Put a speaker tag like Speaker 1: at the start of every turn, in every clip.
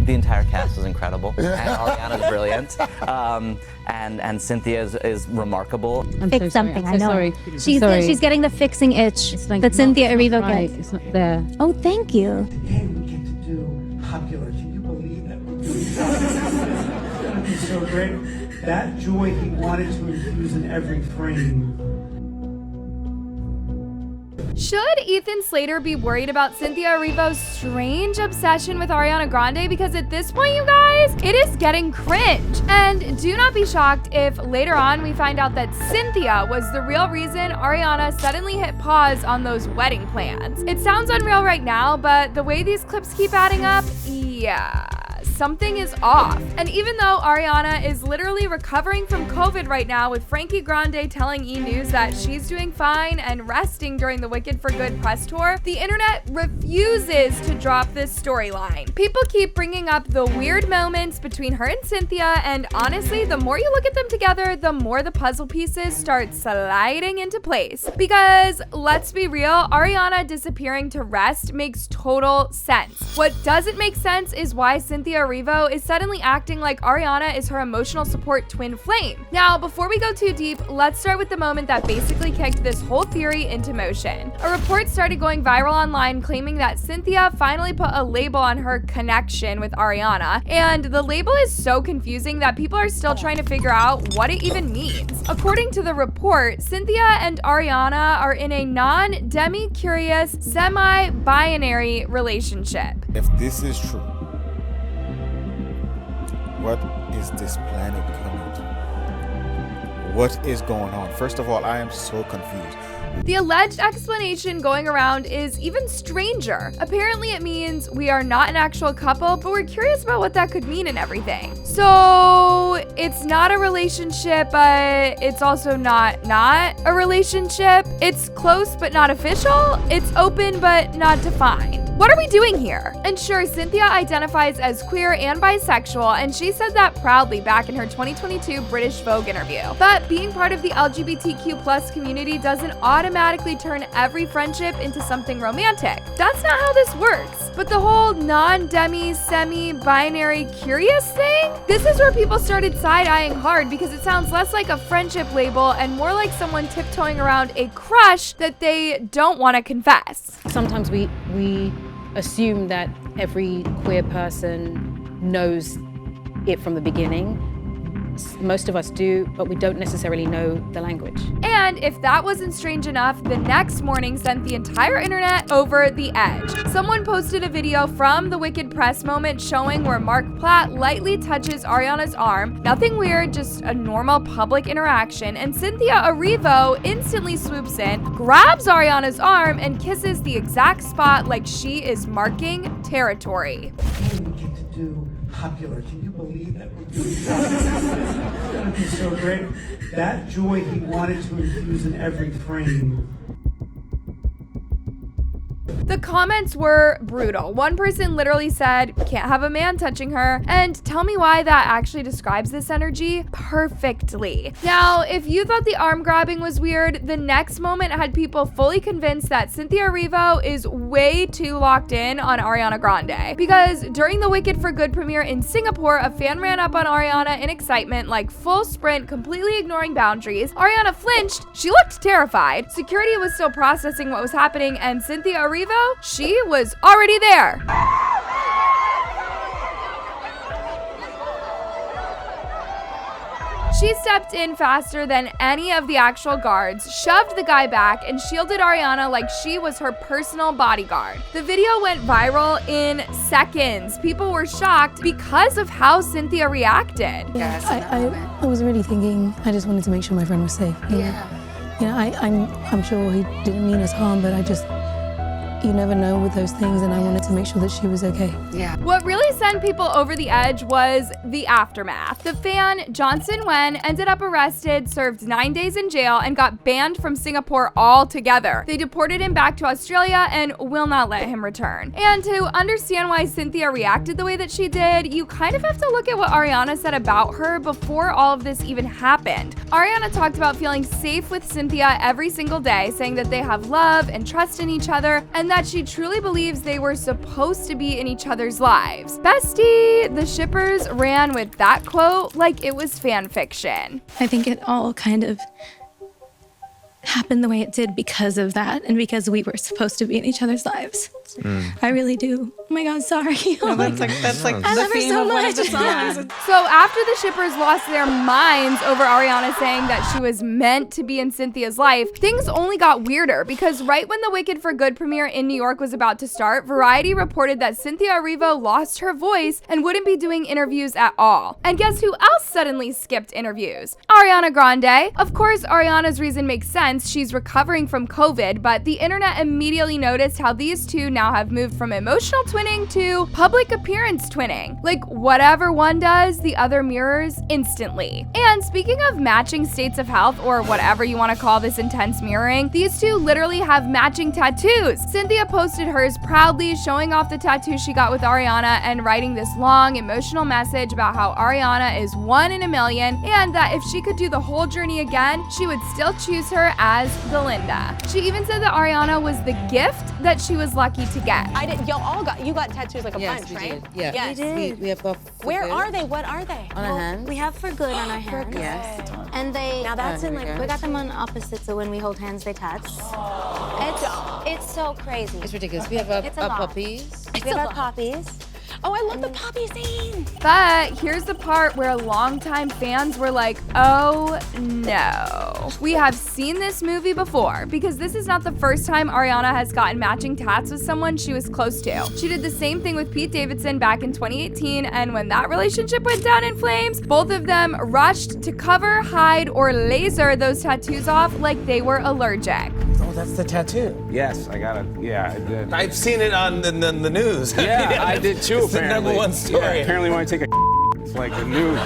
Speaker 1: The entire cast was incredible, and Ariana's brilliant, and Cynthia is remarkable.
Speaker 2: Fix something, I know.
Speaker 3: Sorry.
Speaker 2: She's getting the fixing itch that Cynthia Erivo
Speaker 3: right.
Speaker 2: gets.
Speaker 3: It's not there.
Speaker 2: Oh, thank you.
Speaker 4: Hey, we get to do popular. Can you believe that we're doing that? It's so great. That joy he wanted to infuse in every frame.
Speaker 5: Should Ethan Slater be worried about Cynthia Erivo's strange obsession with Ariana Grande? Because at this point, you guys, it is getting cringe. And do not be shocked if later on we find out that Cynthia was the real reason Ariana suddenly hit pause on those wedding plans. It sounds unreal right now, but the way these clips keep adding up, yeah, something is off. And even though Ariana is literally recovering from COVID right now, with Frankie Grande telling E! News that she's doing fine and resting during the Wicked for Good press tour, the internet refuses to drop this storyline. People keep bringing up the weird moments between her and Cynthia, and honestly, the more you look at them together, the more the puzzle pieces start sliding into place. Because let's be real, Ariana disappearing to rest makes total sense. What doesn't make sense is why Cynthia Erivo is suddenly acting like Ariana is her emotional support twin flame. Now, before we go too deep, let's start with the moment that basically kicked this whole theory into motion. A report started going viral online claiming that Cynthia finally put a label on her connection with Ariana, and the label is so confusing that people are still trying to figure out what it even means. According to the report, Cynthia and Ariana are in a non-demi curious, semi-binary relationship.
Speaker 6: If this is true, what is this planet coming to? What is going on? First of all, I am so confused.
Speaker 5: The alleged explanation going around is even stranger. Apparently it means we are not an actual couple, but we're curious about what that could mean and everything. So it's not a relationship, but it's also not a relationship. It's close but not official. It's open but not defined. What are we doing here? And sure, Cynthia identifies as queer and bisexual, and she said that proudly back in her 2022 British Vogue interview. But being part of the LGBTQ+ community doesn't automatically turn every friendship into something romantic. That's not how this works. But the whole non-demi, semi-binary curious thing? This is where people started side-eyeing hard, because it sounds less like a friendship label and more like someone tiptoeing around a crush that they don't want to confess.
Speaker 3: Sometimes we assume that every queer person knows it from the beginning. Most of us do, but we don't necessarily know the language.
Speaker 5: And if that wasn't strange enough, the next morning sent the entire internet over the edge. Someone posted a video from the Wicked press moment showing where Mark Platt lightly touches Ariana's arm. Nothing weird, just a normal public interaction. And Cynthia Erivo instantly swoops in, grabs Ariana's arm, and kisses the exact spot like she is marking territory.
Speaker 4: Hey, we get to do popular. Can you believe that we're doing that? It's so great. That joy he wanted to infuse in every frame.
Speaker 5: The comments were brutal. One person literally said, "Can't have a man touching her," and tell me why that actually describes this energy perfectly. Now, if you thought the arm grabbing was weird, the next moment had people fully convinced that Cynthia Erivo is way too locked in on Ariana Grande. Because during the Wicked for Good premiere in Singapore, a fan ran up on Ariana in excitement, like full sprint, completely ignoring boundaries. Ariana flinched. She looked terrified. Security was still processing what was happening, and Cynthia Erivo, she was already there. She stepped in faster than any of the actual guards, shoved the guy back, and shielded Ariana like she was her personal bodyguard. The video went viral in seconds. People were shocked because of how Cynthia reacted.
Speaker 7: I was really thinking, I just wanted to make sure my friend was safe. I'm sure he didn't mean us harm, but you never know with those things, and I wanted to make sure that she was okay.
Speaker 5: Yeah. What really sent people over the edge was the aftermath. The fan, Johnson Wen, ended up arrested, served 9 days in jail, and got banned from Singapore altogether. They deported him back to Australia and will not let him return. And to understand why Cynthia reacted the way that she did, you kind of have to look at what Ariana said about her before all of this even happened. Ariana talked about feeling safe with Cynthia every single day, saying that they have love and trust in each other, and that she truly believes they were supposed to be in each other's lives. Bestie, the shippers ran with that quote like it was fan fiction.
Speaker 7: I think it all kind of happened the way it did because of that and because we were supposed to be in each other's lives. I really do. Oh my God, sorry.
Speaker 8: That's like
Speaker 7: I
Speaker 8: the
Speaker 7: love her
Speaker 8: theme
Speaker 7: so
Speaker 8: of one of the
Speaker 7: much.
Speaker 8: songs.
Speaker 5: So after the shippers lost their minds over Ariana saying that she was meant to be in Cynthia's life, things only got weirder because right when the Wicked for Good premiere in New York was about to start, Variety reported that Cynthia Erivo lost her voice and wouldn't be doing interviews at all. And guess who else suddenly skipped interviews? Ariana Grande. Of course, Ariana's reason makes sense. She's recovering from COVID, but the internet immediately noticed how these two now have moved from emotional twinning to public appearance twinning. Like whatever one does, the other mirrors instantly. And speaking of matching states of health, or whatever you want to call this intense mirroring, these two literally have matching tattoos. Cynthia posted hers proudly, showing off the tattoo she got with Ariana and writing this long emotional message about how Ariana is 1 in a million and that if she could do the whole journey again, she would still choose her as Belinda. She even said that Ariana was the gift that she was lucky to get.
Speaker 9: I did. You got tattoos like a
Speaker 8: Yes,
Speaker 9: bunch,
Speaker 8: we
Speaker 9: right?
Speaker 8: did. Yeah.
Speaker 9: Yes.
Speaker 10: We did.
Speaker 8: We have both.
Speaker 9: Where are they? What are they?
Speaker 8: On our hands.
Speaker 10: We have for good on our hands.
Speaker 8: Yes.
Speaker 10: And they,
Speaker 9: Now that's
Speaker 8: Oh,
Speaker 9: in
Speaker 8: here we
Speaker 9: like,
Speaker 8: go.
Speaker 10: we got them on opposite, so when we hold hands, they touch. It's so crazy.
Speaker 8: It's ridiculous. We have our
Speaker 10: It's a lot.
Speaker 8: puppies.
Speaker 10: We have our poppies.
Speaker 9: oh, I love the poppy scene.
Speaker 5: But here's the part where longtime fans were like, oh no. We have seen this movie before because this is not the first time Ariana has gotten matching tats with someone she was close to. She did the same thing with Pete Davidson back in 2018, and when that relationship went down in flames, both of them rushed to cover, hide, or laser those tattoos off like they were allergic.
Speaker 11: Oh, that's the tattoo.
Speaker 12: Yes, I got it. Yeah, I did.
Speaker 11: I've seen it on the news.
Speaker 12: Yeah, I did too.
Speaker 11: It's the
Speaker 12: apparently.
Speaker 11: #1 story.
Speaker 12: Yeah, apparently, when I take a, it's like the news.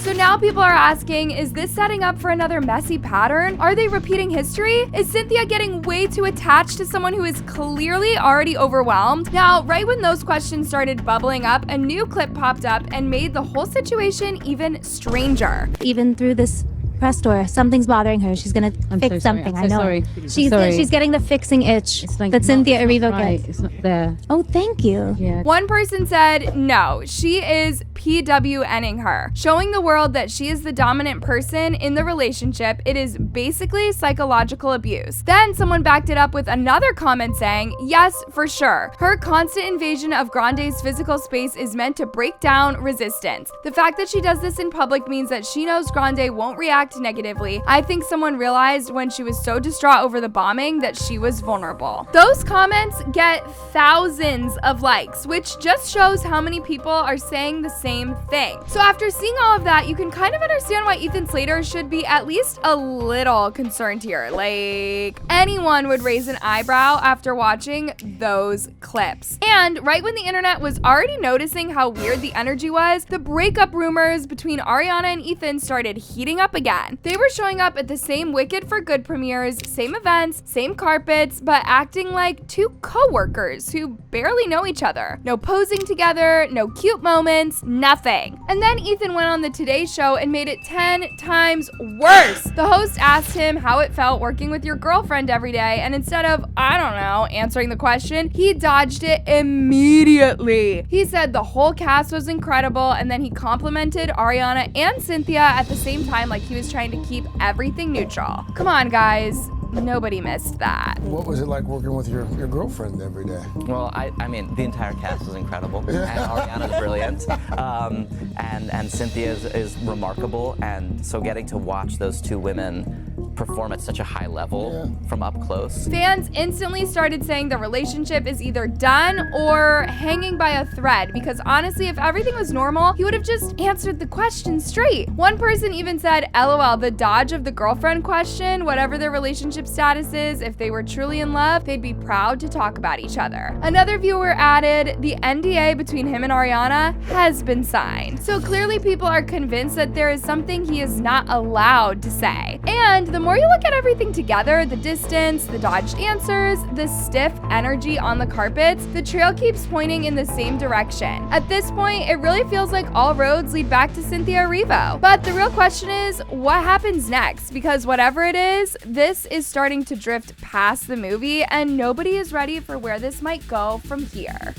Speaker 5: So now people are asking, is this setting up for another messy pattern? Are they repeating history? Is Cynthia getting way too attached to someone who is clearly already overwhelmed? Now, right when those questions started bubbling up, a new clip popped up and made the whole situation even stranger.
Speaker 2: Even through this press tour, something's bothering her. She's gonna fix something. I know. She's getting the fixing itch that Cynthia Erivo gets.
Speaker 3: It's not there.
Speaker 2: Oh, thank you.
Speaker 3: Yeah.
Speaker 5: One person said, no, she is PWNing her, showing the world that she is the dominant person in the relationship. It is basically psychological abuse. Then someone backed it up with another comment saying, yes, for sure. Her constant invasion of Grande's physical space is meant to break down resistance. The fact that she does this in public means that she knows Grande won't react negatively. I think someone realized when she was so distraught over the bombing that she was vulnerable. Those comments get thousands of likes, which just shows how many people are saying the same thing. So after seeing all of that, you can kind of understand why Ethan Slater should be at least a little concerned here. Like, anyone would raise an eyebrow after watching those clips. And right when the internet was already noticing how weird the energy was, the breakup rumors between Ariana and Ethan started heating up again. They were showing up at the same Wicked for Good premieres, same events, same carpets, but acting like two co-workers who barely know each other. No posing together, no cute moments, nothing. And then Ethan went on the Today Show and made it 10 times worse. The host asked him how it felt working with your girlfriend every day, and instead of, I don't know, answering the question, he dodged it immediately. He said the whole cast was incredible, and then he complimented Ariana and Cynthia at the same time like he was trying to keep everything neutral. Come on, guys. Nobody missed that.
Speaker 11: What was it like working with your girlfriend every day?
Speaker 1: Well, I mean, the entire cast was incredible, and Ariana's brilliant, and Cynthia is remarkable, and so getting to watch those two women perform at such a high level from up close.
Speaker 5: Fans instantly started saying the relationship is either done or hanging by a thread, because honestly, if everything was normal, he would have just answered the question straight. One person even said, LOL, the dodge of the girlfriend question, whatever their relationship status is, if they were truly in love, they'd be proud to talk about each other. Another viewer added, the NDA between him and Ariana has been signed. So clearly people are convinced that there is something he is not allowed to say. And the more you look at everything together, the distance, the dodged answers, the stiff energy on the carpets, the trail keeps pointing in the same direction. At this point, it really feels like all roads lead back to Cynthia Erivo. But the real question is, what happens next? Because whatever it is, this is starting to drift past the movie and nobody is ready for where this might go from here.